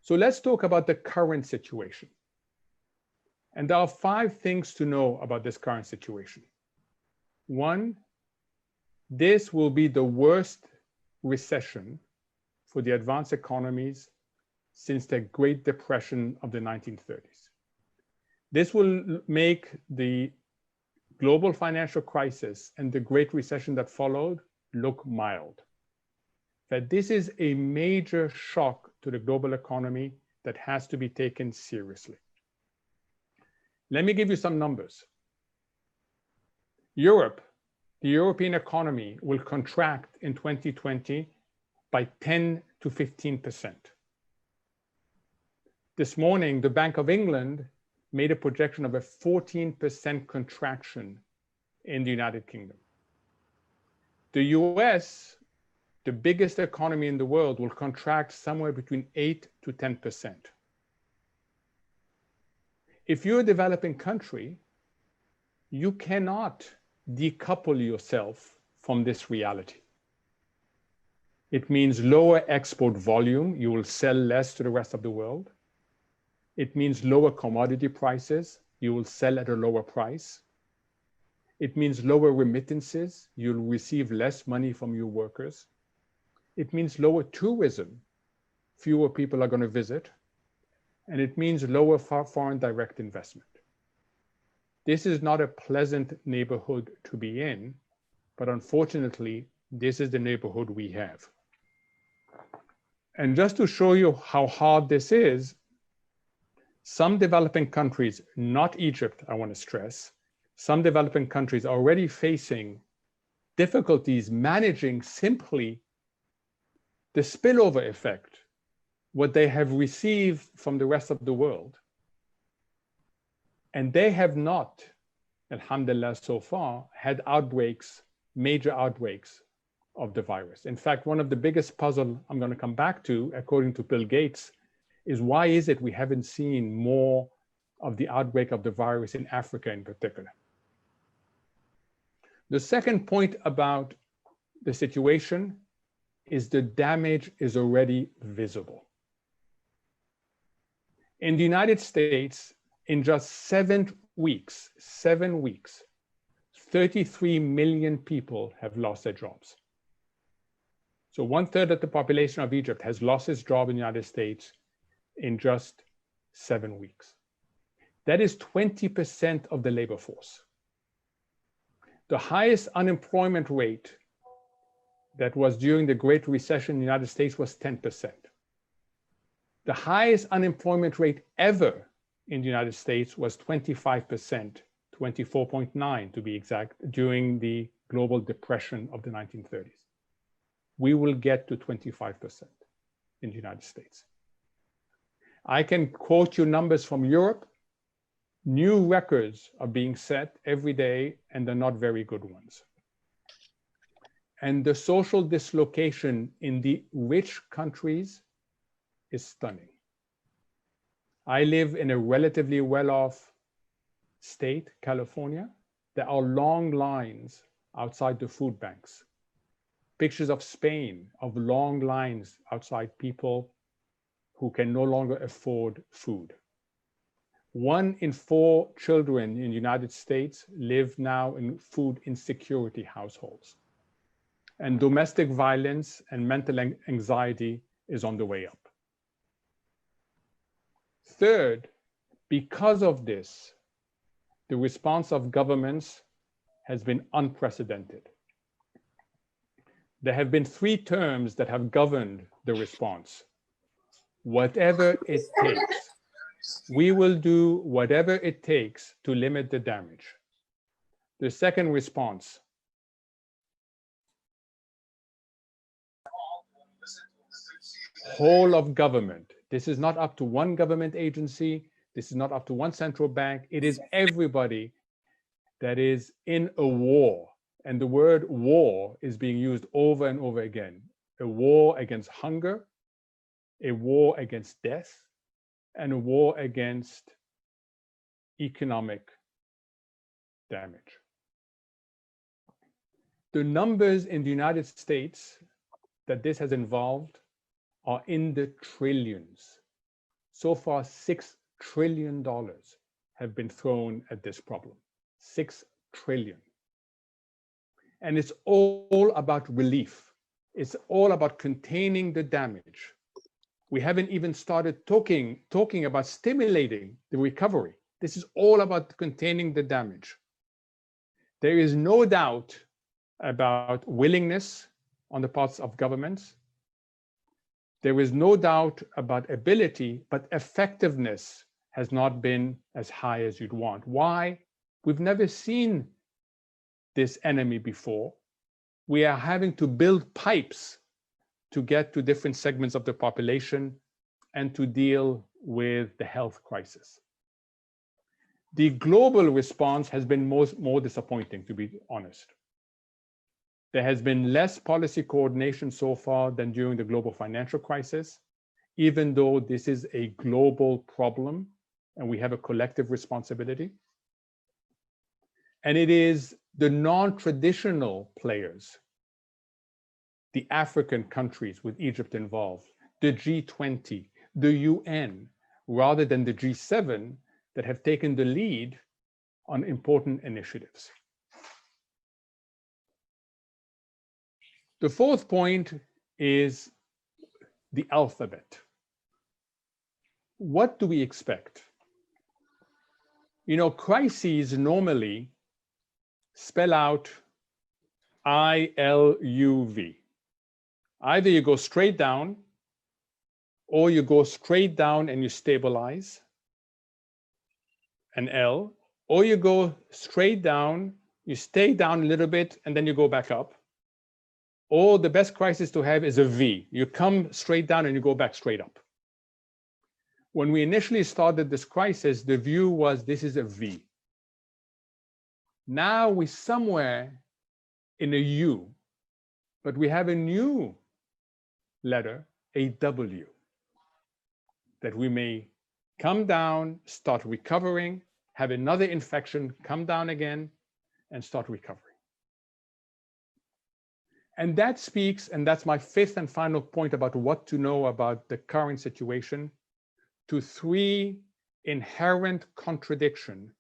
So let's talk about the current situation. And there are 5 things to know about this current situation. 1, this will be the worst recession for the advanced economies since the Great Depression of the 1930s. This will make the global financial crisis and the Great Recession that followed look mild. That this is a major shock to the global economy that has to be taken seriously. Let me give you some numbers. Europe, the European economy will contract in 2020 by 10 to 15%. This morning, the Bank of England made a projection of a 14% contraction in the United Kingdom. The US, the biggest economy in the world, will contract somewhere between 8 to 10%. If you're a developing country, you cannot decouple yourself from this reality. It means lower export volume. You will sell less to the rest of the world. It means lower commodity prices. You will sell at a lower price. It means lower remittances. You'll receive less money from your workers. It means lower tourism. Fewer people are going to visit. And it means lower foreign direct investment. This is not a pleasant neighborhood to be in, but unfortunately, this is the neighborhood we have. And just to show you how hard this is, some developing countries, not Egypt, I want to stress, some developing countries are already facing difficulties managing simply the spillover effect, what they have received from the rest of the world. And they have not, alhamdulillah, so far, had outbreaks, major outbreaks of the virus. In fact, one of the biggest puzzles I'm going to come back to, according to Bill Gates, is why is it we haven't seen more of the outbreak of the virus in Africa in particular? The second point about the situation is the damage is already visible. In the United States, in just 7 weeks, 33 million people have lost their jobs. So 1/3 of the population of Egypt has lost its job in the United States in just 7 weeks. That is 20% of the labor force. The highest unemployment rate that was during the Great Recession in the United States was 10%. The highest unemployment rate ever in the United States was 25%, 24.9 to be exact, during the global depression of the 1930s. We will get to 25% in the United States. I can quote you numbers from Europe. New records are being set every day, and they're not very good ones. And the social dislocation in the rich countries is stunning. I live in a relatively well-off state, California. There are long lines outside the food banks. Pictures of Spain, of long lines outside people who can no longer afford food. 1 in 4 children in the United States live now in food insecurity households. And domestic violence and mental anxiety is on the way up. Third, because of this, the response of governments has been unprecedented. There have been 3 terms that have governed the response. Whatever it takes. We will do whatever it takes to limit the damage. The second response. Whole of government. This is not up to one government agency. This is not up to one central bank. It is everybody that is in a war. And the word war is being used over and over again. A war against hunger, a war against death, and a war against economic damage. The numbers in the United States that this has involved are in the trillions. So far, $6 trillion have been thrown at this problem. 6 trillion. And it's all about relief. It's all about containing the damage. We haven't even started talking about stimulating the recovery. This is all about containing the damage. There is no doubt about willingness on the parts of governments. There is no doubt about ability, but effectiveness has not been as high as you'd want. Why? We've never seen this enemy before. We are having to build pipes to get to different segments of the population and to deal with the health crisis. The global response has been more disappointing, to be honest. There has been less policy coordination so far than during the global financial crisis, even though this is a global problem and we have a collective responsibility. And it is the non-traditional players, the African countries with Egypt involved, the G20, the UN, rather than the G7 that have taken the lead on important initiatives. The fourth point is the alphabet. What do we expect? You know, crises normally spell out ILUV. Either you go straight down, or you go straight down and you stabilize, an L, or you go straight down, you stay down a little bit, and then you go back up. Or the best crisis to have is a V. You come straight down and you go back straight up. When we initially started this crisis, the view was this is a V. Now we're somewhere in a U, but we have a new letter, a W, that we may come down, start recovering, have another infection, come down again, and start recovering. And that speaks, and that's my fifth and final point about what to know about the current situation, to three inherent contradictions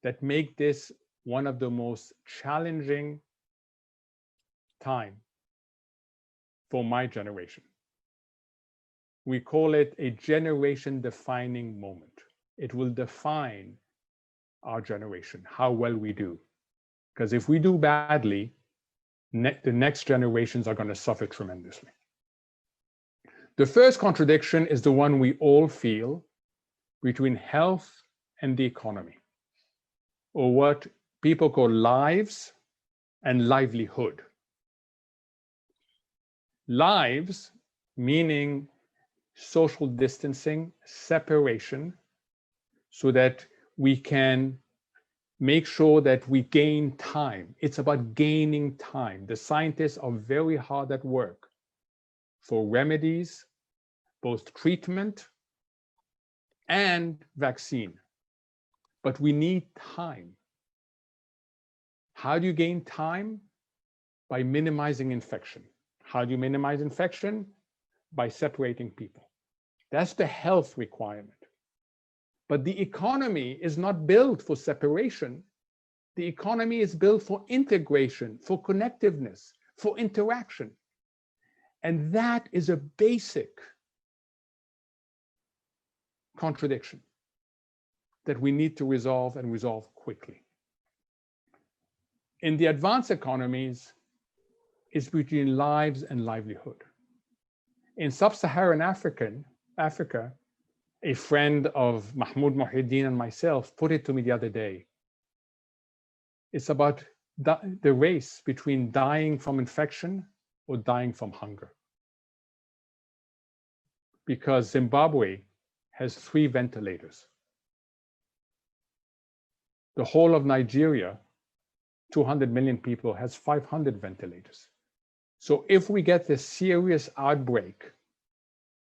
that make this one of the most challenging time for my generation. We call it a generation-defining moment. It will define our generation, how well we do. Because if we do badly, the next generations are going to suffer tremendously. The first contradiction is the one we all feel between health and the economy, or what people call lives and livelihood. Lives, meaning social distancing, separation, so that we can make sure that we gain time. It's about gaining time. The scientists are very hard at work for remedies, both treatment and vaccine. But we need time. How do you gain time? By minimizing infection. How do you minimize infection? By separating people. That's the health requirement. But the economy is not built for separation. The economy is built for integration, for connectiveness, for interaction. And that is a basic contradiction that we need to resolve, and resolve quickly. In the advanced economies, it's between lives and livelihood. In sub-Saharan Africa, a friend of Mahmoud Mohyeddin and myself put it to me the other day. It's about the race between dying from infection or dying from hunger. Because Zimbabwe has 3 ventilators. The whole of Nigeria, 200 million people, has 500 ventilators. So if we get this serious outbreak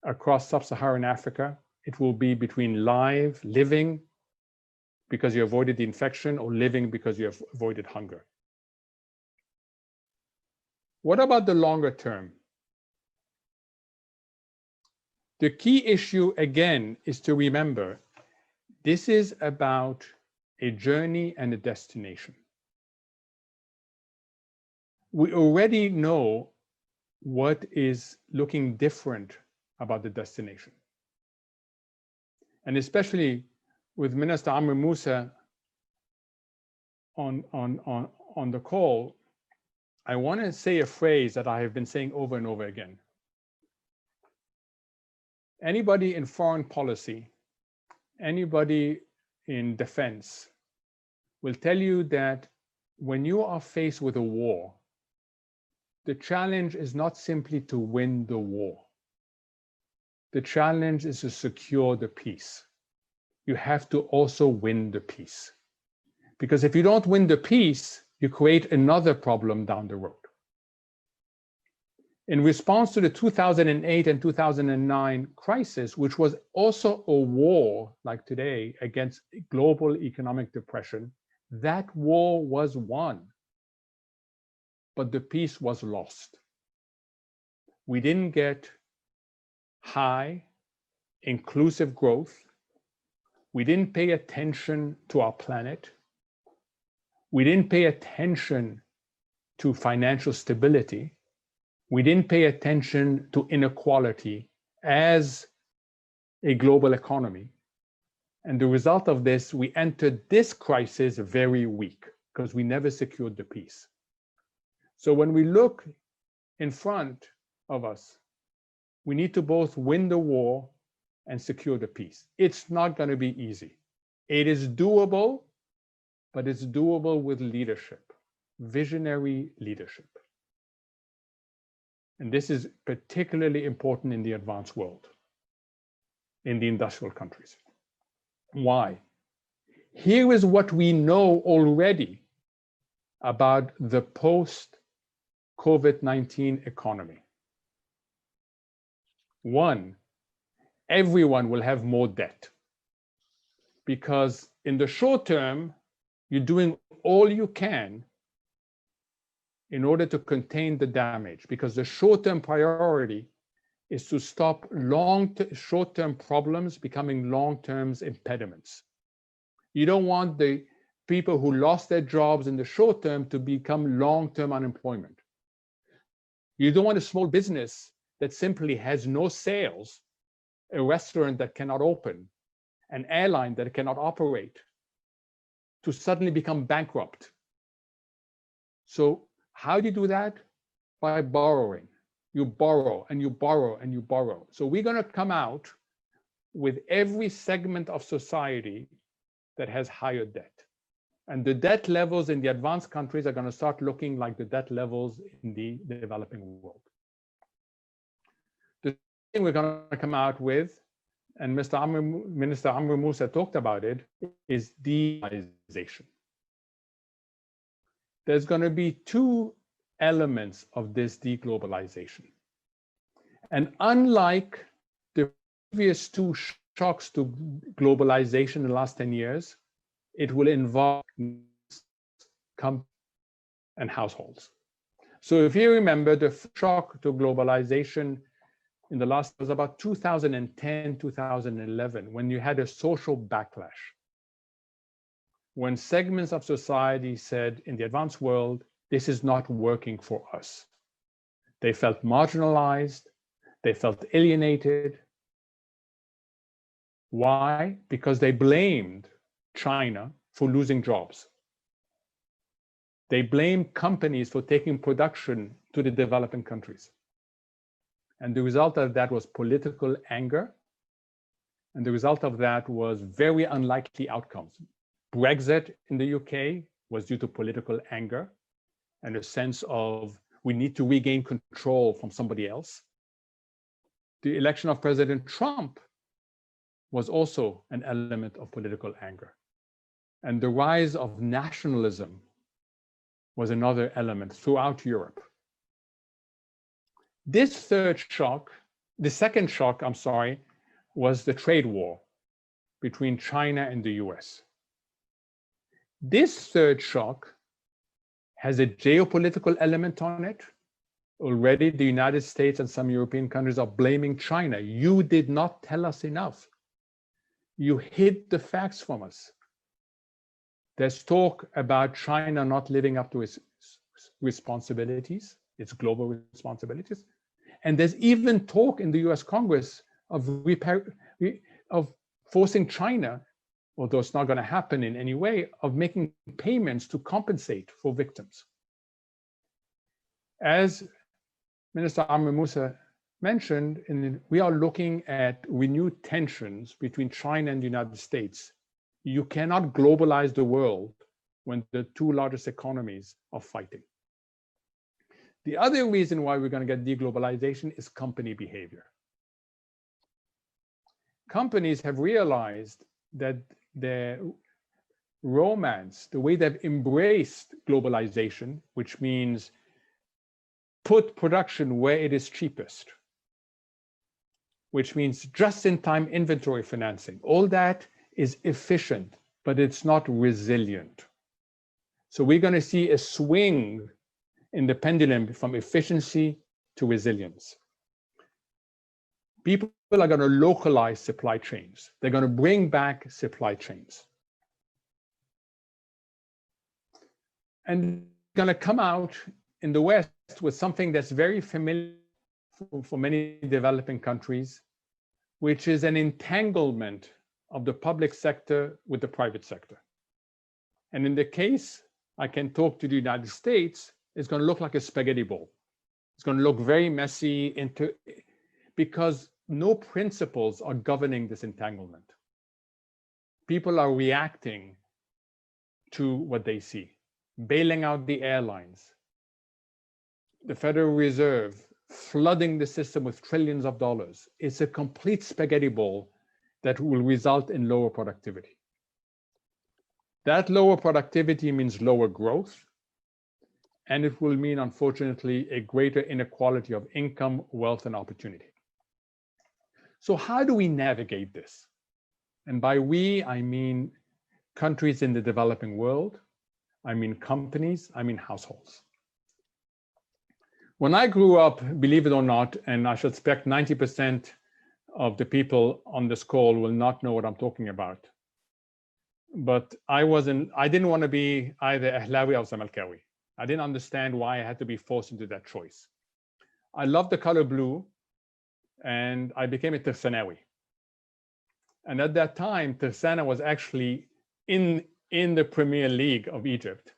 across sub-Saharan Africa, it will be between living because you avoided the infection, or living because you have avoided hunger. What about the longer term? The key issue, again, is to remember this is about a journey and a destination. We already know what is looking different about the destination. And especially with Minister Amr Moussa on the call, I want to say a phrase that I have been saying over and over again. Anybody in foreign policy, anybody in defense will tell you that when you are faced with a war, the challenge is not simply to win the war. The challenge is to secure the peace. You have to also win the peace. Because if you don't win the peace, you create another problem down the road. In response to the 2008 and 2009 crisis, which was also a war like today against global economic depression, that war was won, but the peace was lost. We didn't get high, inclusive growth. We didn't pay attention to our planet. We didn't pay attention to financial stability. We didn't pay attention to inequality as a global economy. And the result of this, we entered this crisis very weak because we never secured the peace. So when we look in front of us, we need to both win the war and secure the peace. It's not going to be easy. It is doable, but it's doable with leadership, visionary leadership. And this is particularly important in the advanced world, in the industrial countries. Why? Here is what we know already about the post-COVID-19 economy. One, everyone will have more debt because in the short term, you're doing all you can in order to contain the damage, because the short-term priority is to stop short-term problems becoming long-term impediments. You don't want the people who lost their jobs in the short term to become long-term unemployment. You don't want a small business that simply has no sales, a restaurant that cannot open, an airline that cannot operate, to suddenly become bankrupt. So how do you do that? By borrowing. You borrow and you borrow and you borrow. So we're going to come out with every segment of society that has higher debt. And the debt levels in the advanced countries are going to start looking like the debt levels in the developing world. The thing we're going to come out with, and Minister Amr Moussa talked about it, is deglobalization. There's going to be two elements of this deglobalization. And unlike the previous two shocks to globalization in the last 10 years, it will involve companies and households. So if you remember, the shock to globalization in the last was about 2010, 2011, when you had a social backlash. When segments of society said in the advanced world, this is not working for us. They felt marginalized, they felt alienated. Why? Because they blamed China for losing jobs. They blamed companies for taking production to the developing countries. And the result of that was political anger. And the result of that was very unlikely outcomes. Brexit in the UK was due to political anger and a sense of we need to regain control from somebody else. The election of President Trump was also an element of political anger. And the rise of nationalism was another element throughout Europe. This the second shock, was the trade war between China and the US. This third shock has a geopolitical element on it Already the United States and some European countries are blaming China. You did not tell us enough. You hid the facts from us. There's talk about China not living up to its responsibilities, its global responsibilities. And there's even talk in the US Congress of forcing China, although it's not going to happen in any way, of making payments to compensate for victims. As Minister Amr Moussa mentioned, we are looking at renewed tensions between China and the United States. You cannot globalize the world when the two largest economies are fighting. The other reason why we're going to get deglobalization is company behavior. Companies have realized that their romance, the way they've embraced globalization, which means put production where it is cheapest, which means just-in-time inventory financing. All that is efficient, but it's not resilient. So we're going to see a swing in the pendulum from efficiency to resilience. People are going to localize supply chains. They're going to bring back supply chains. And going to come out in the West with something that's very familiar for many developing countries, which is an entanglement of the public sector with the private sector. And in the case, I can talk to the United States, it's going to look like a spaghetti bowl. It's going to look very messy because no principles are governing this entanglement. People are reacting to what they see, bailing out the airlines, the Federal Reserve flooding the system with trillions of dollars. It's a complete spaghetti bowl that will result in lower productivity. That lower productivity means lower growth, and it will mean, unfortunately, a greater inequality of income, wealth, and opportunity. So how do we navigate this? And by we, I mean countries in the developing world, I mean companies, I mean households. When I grew up, believe it or not, and I suspect 90% of the people on this call will not know what I'm talking about, but I didn't want to be either Ahlawi or Zamalkawi. I didn't understand why I had to be forced into that choice. I loved the color blue, and I became a Tirsanawi. And at that time, Tirsana was actually in the Premier League of Egypt.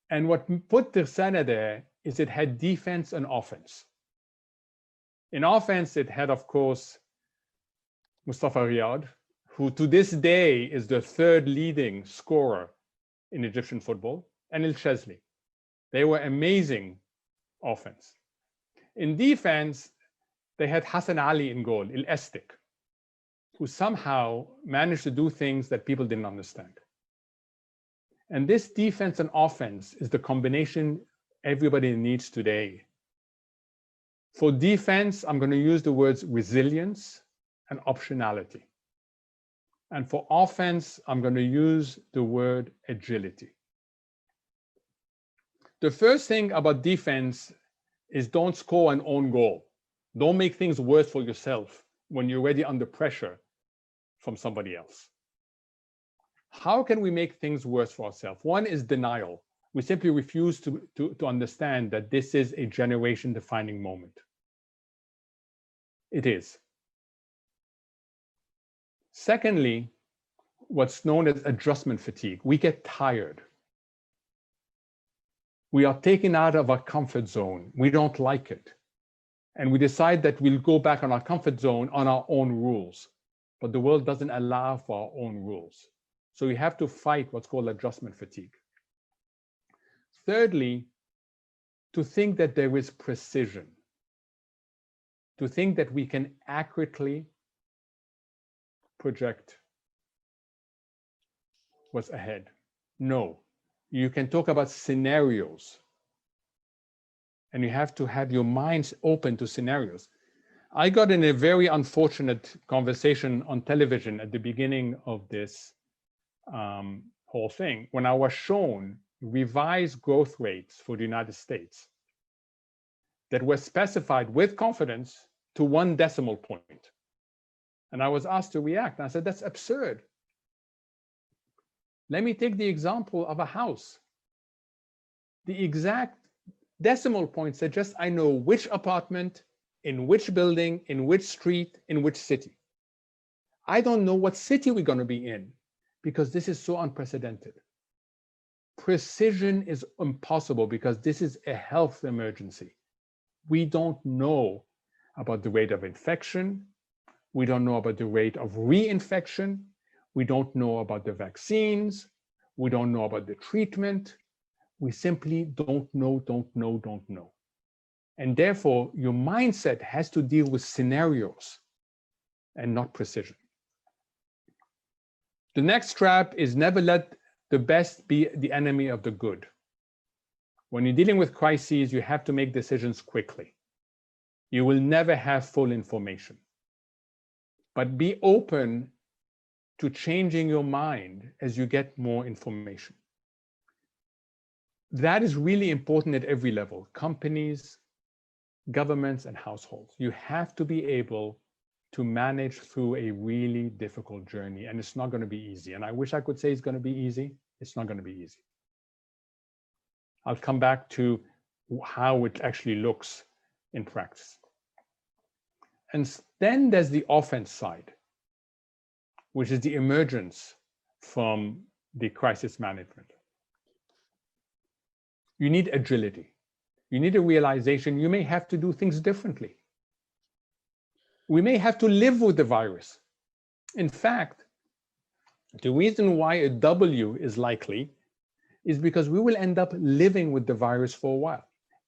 And what put Tirsana there is it had defense and offense. In offense, it had, of course, Mustafa Riyad, who to this day is the third leading scorer in Egyptian football, and El Chesney. They were amazing offense. In defense, they had Hassan Ali in goal, El Estik, who somehow managed to do things that people didn't understand. And this defense and offense is the combination everybody needs today. For defense, I'm going to use the words resilience and optionality. And for offense, I'm going to use the word agility. The first thing about defense is don't score an own goal. Don't make things worse for yourself when you're already under pressure from somebody else. How can we make things worse for ourselves? One is denial. We simply refuse to understand that this is a generation-defining moment. It is. Secondly, what's known as adjustment fatigue. We get tired. We are taken out of our comfort zone. We don't like it. And we decide that we'll go back on our comfort zone on our own rules. But the world doesn't allow for our own rules. So we have to fight what's called adjustment fatigue. Thirdly, to think that there is precision. To think that we can accurately project what's ahead. No. You can talk about scenarios, and you have to have your minds open to scenarios. I got in a very unfortunate conversation on television at the beginning of this whole thing, when I was shown revised growth rates for the United States. that were specified with confidence to 1 decimal point. And I was asked to react. And I said, that's absurd. Let me take the example of a house. The exact decimal point suggests I know which apartment, in which building, in which street, in which city. I don't know what city we're going to be in because this is so unprecedented. Precision is impossible because this is a health emergency. We don't know about the rate of infection. We don't know about the rate of reinfection. We don't know about the vaccines. We don't know about the treatment. We simply don't know. And therefore, your mindset has to deal with scenarios and not precision. The next trap is never let the best be the enemy of the good. When you're dealing with crises, you have to make decisions quickly. You will never have full information. But be open to changing your mind as you get more information. That is really important at every level, companies, governments, and households. You have to be able to manage through a really difficult journey, and it's not going to be easy. And I wish I could say it's going to be easy. It's not going to be easy. I'll come back to how it actually looks in practice. And then there's the offense side, which is the emergence from the crisis management. You need agility. You need a realization you may have to do things differently. We may have to live with the virus. In fact, the reason why a W is likely is because we will end up living with the virus for a while.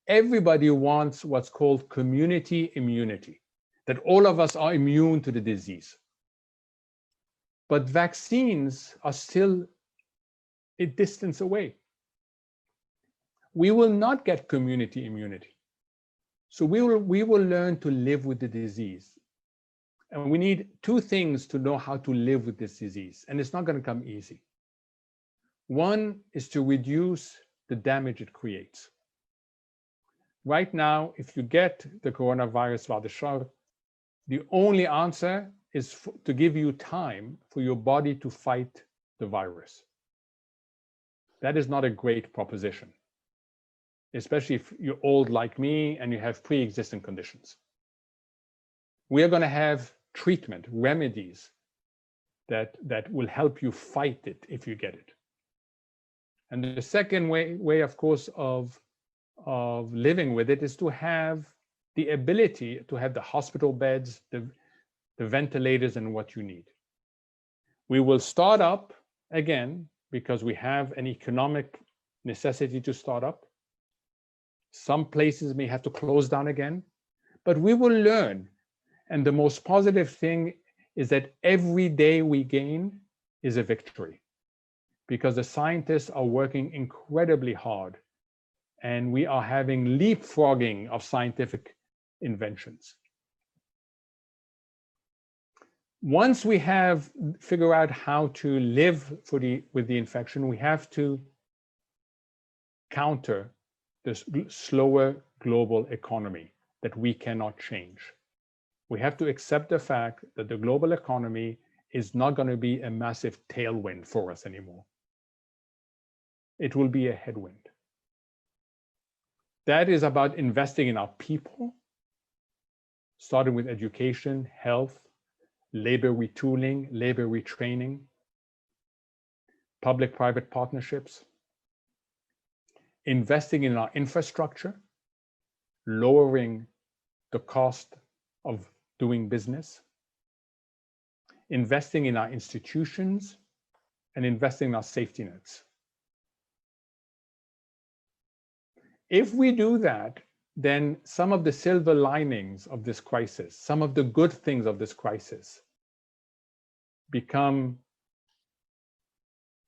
Everybody wants what's called community immunity, that all of us are immune to the disease. But vaccines are still a distance away. We will not get community immunity. So we will learn to live with the disease. And we need 2 things to know how to live with this disease. And it's not going to come easy. One is to reduce the damage it creates. Right now, if you get the coronavirus, the only answer is to give you time for your body to fight the virus. That is not a great proposition, especially if you're old like me and you have pre-existing conditions. We are going to have treatment, remedies that will help you fight it if you get it. And the second way, of course, of living with it is to have the ability to have the hospital beds, the ventilators, and what you need. We will start up again because we have an economic necessity to start up. Some places may have to close down again, but we will learn. And the most positive thing is that every day we gain is a victory, because the scientists are working incredibly hard and we are having leapfrogging of scientific inventions. Once we have figured out how to live with the infection, we have to counter this slower global economy that we cannot change. We have to accept the fact that the global economy is not going to be a massive tailwind for us anymore. It will be a headwind. That is about investing in our people, starting with education, health, labor retooling, labor retraining, public-private partnerships, investing in our infrastructure, lowering the cost of doing business, investing in our institutions, and investing in our safety nets. If we do that, then some of the silver linings of this crisis, some of the good things of this crisis become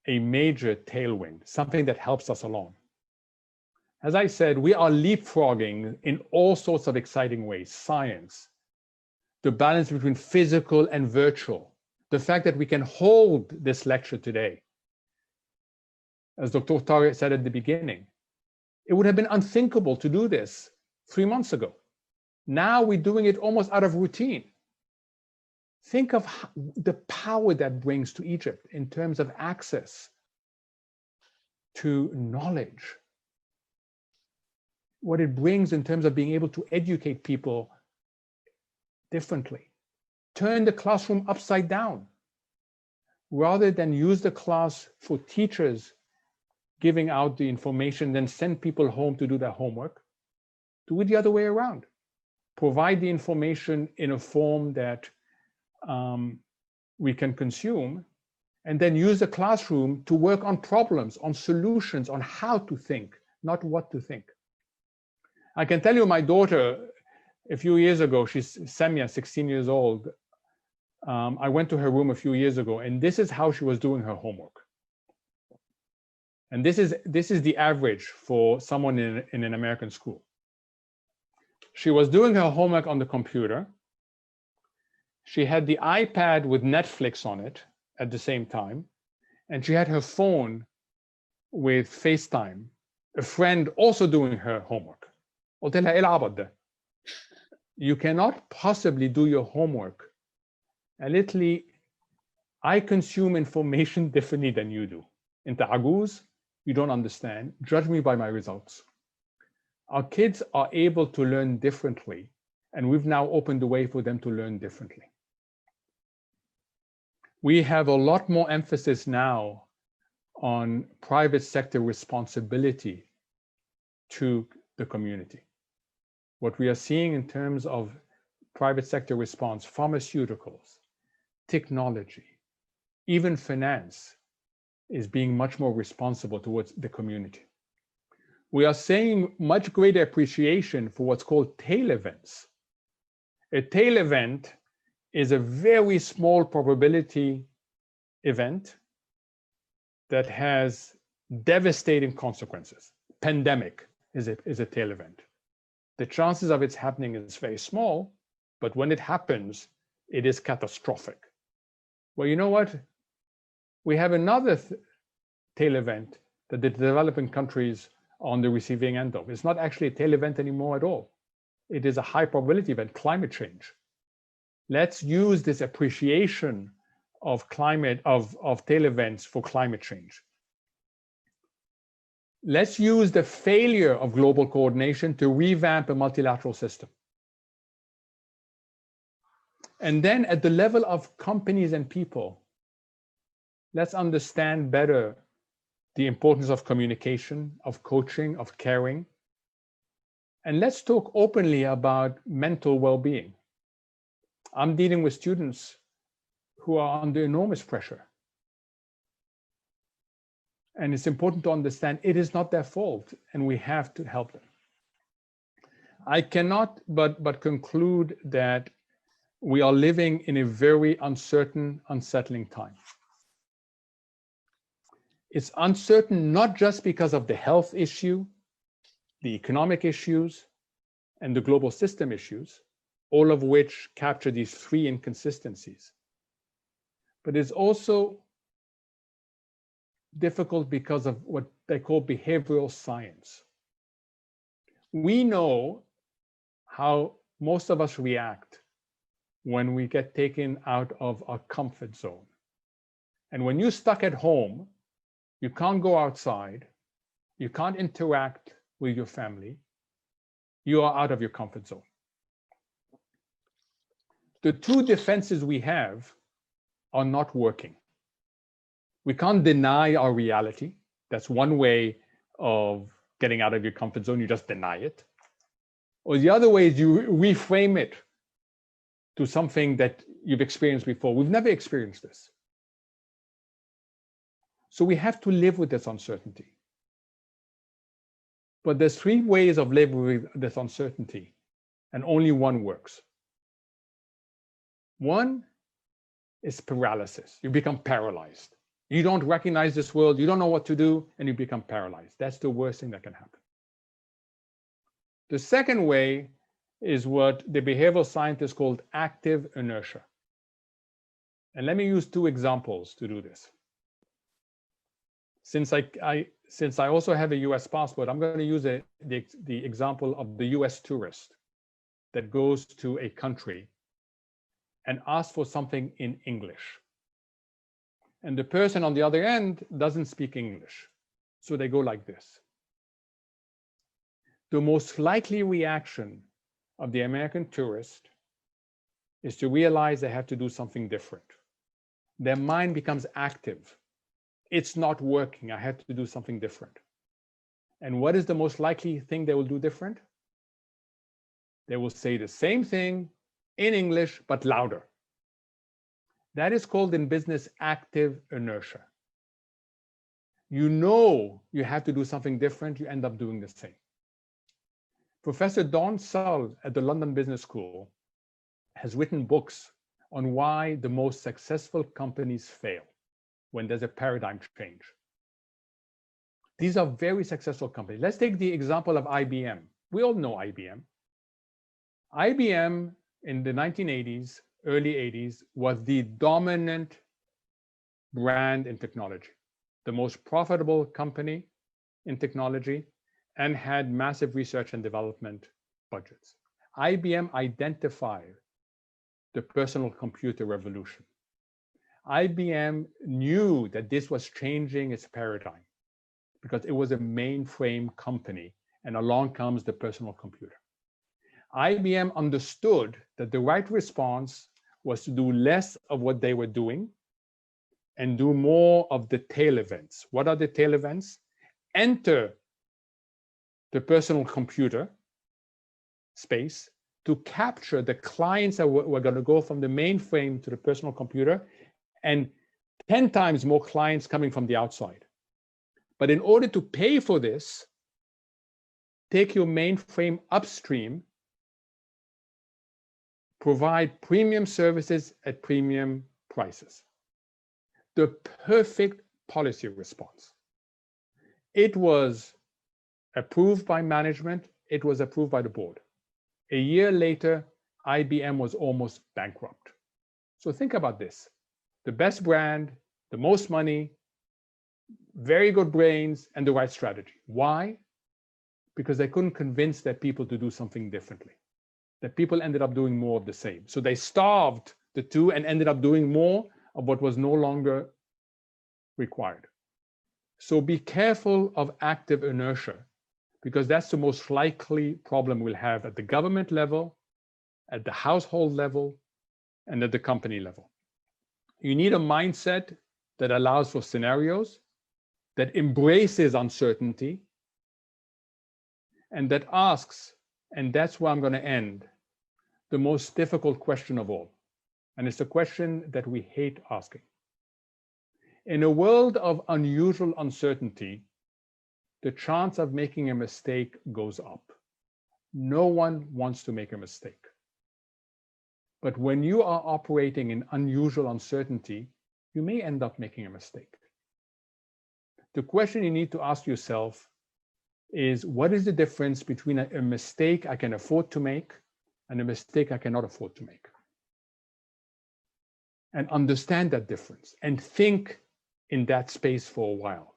a major tailwind, something that helps us along. As I said, we are leapfrogging in all sorts of exciting ways. Science, the balance between physical and virtual, the fact that we can hold this lecture today. As Dr. Tariq said at the beginning, it would have been unthinkable to do this 3 months ago. Now we're doing it almost out of routine. Think of the power that brings to Egypt in terms of access to knowledge, what it brings in terms of being able to educate people differently. Turn the classroom upside down. Rather than use the class for teachers giving out the information, then send people home to do their homework, do it the other way around. Provide the information in a form that we can consume, and then use the classroom to work on problems, on solutions, on how to think, not what to think. I can tell you, my daughter, a few years ago, she's Samia, 16 years old. I went to her room a few years ago, and this is how she was doing her homework. And this is the average for someone in an American school. She was doing her homework on the computer. She had the iPad with Netflix on it at the same time, and she had her phone with FaceTime, a friend also doing her homework. You cannot possibly do your homework. And literally, I consume information differently than you do. In Ta'aguz, you don't understand. Judge me by my results. Our kids are able to learn differently, and we've now opened the way for them to learn differently. We have a lot more emphasis now on private sector responsibility to the community. What we are seeing in terms of private sector response, pharmaceuticals, technology, even finance, is being much more responsible towards the community. We are seeing much greater appreciation for what's called tail events. A tail event is a very small probability event that has devastating consequences. Pandemic is a tail event. The chances of its happening is very small, but when it happens, it is catastrophic. Well, you know what? We have another tail event that the developing countries are on the receiving end of. It's not actually a tail event anymore at all. It is a high probability event, climate change. Let's use this appreciation of tail events for climate change. Let's use the failure of global coordination to revamp a multilateral system. And then at the level of companies and people, let's understand better the importance of communication, of coaching, of caring. And let's talk openly about mental well-being. I'm dealing with students who are under enormous pressure. And it's important to understand it is not their fault, and we have to help them. I cannot but conclude that we are living in a very uncertain, unsettling time. It's uncertain not just because of the health issue, the economic issues, and the global system issues, all of which capture these three inconsistencies. But it's also difficult because of what they call behavioral science. We know how most of us react when we get taken out of our comfort zone. And when you're stuck at home, you can't go outside, you can't interact with your family, you are out of your comfort zone. The two defenses we have are not working. We can't deny our reality. That's one way of getting out of your comfort zone, you just deny it. Or the other way is you reframe it to something that you've experienced before. We've never experienced this. So we have to live with this uncertainty. But there's three ways of living with this uncertainty, and only one works. One is paralysis. You become paralyzed. You don't recognize this world, you don't know what to do, and you become paralyzed. That's the worst thing that can happen. The second way is what the behavioral scientists called active inertia. And let me use two examples to do this. Since I since I also have a US passport, I'm going to use the example of the US tourist that goes to a country and asks for something in English. And the person on the other end doesn't speak English. So they go like this. The most likely reaction of the American tourist is to realize they have to do something different. Their mind becomes active. It's not working. I have to do something different. And what is the most likely thing they will do different? They will say the same thing in English, but louder. That is called in business active inertia. You know you have to do something different, you end up doing the same. Professor Don Sull at the London Business School has written books on why the most successful companies fail when there's a paradigm change. These are very successful companies. Let's take the example of IBM. We all know IBM. IBM in the 1980s, early 80s, was the dominant brand in technology, the most profitable company in technology, and had massive research and development budgets. IBM identified the personal computer revolution. IBM knew that this was changing its paradigm because it was a mainframe company, and along comes the personal computer. IBM understood that the right response was to do less of what they were doing and do more of the tail events. What are the tail events? Enter the personal computer space to capture the clients that were going to go from the mainframe to the personal computer, and 10 times more clients coming from the outside. But in order to pay for this, take your mainframe upstream, provide premium services at premium prices. The perfect policy response. It was approved by management. It was approved by the board. A year later, IBM was almost bankrupt. So think about this. The best brand, the most money, very good brains, and the right strategy. Why? Because they couldn't convince their people to do something differently. The people ended up doing more of the same. So they starved the two and ended up doing more of what was no longer required. So be careful of active inertia, because that's the most likely problem we'll have at the government level, at the household level, and at the company level. You need a mindset that allows for scenarios, that embraces uncertainty, and that asks, and that's where I'm going to end, the most difficult question of all. And it's a question that we hate asking. In a world of unusual uncertainty, the chance of making a mistake goes up. No one wants to make a mistake. But when you are operating in unusual uncertainty, you may end up making a mistake. The question you need to ask yourself is, what is the difference between a mistake I can afford to make and a mistake I cannot afford to make? And understand that difference and think in that space for a while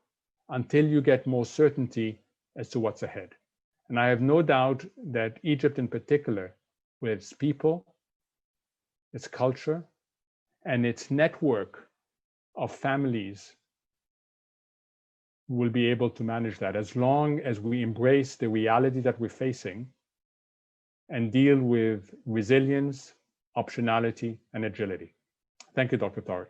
until you get more certainty as to what's ahead. And I have no doubt that Egypt in particular, with its people, its culture, and its network of families, will be able to manage that as long as we embrace the reality that we're facing and deal with resilience, optionality, and agility. Thank you, Dr. Tariq.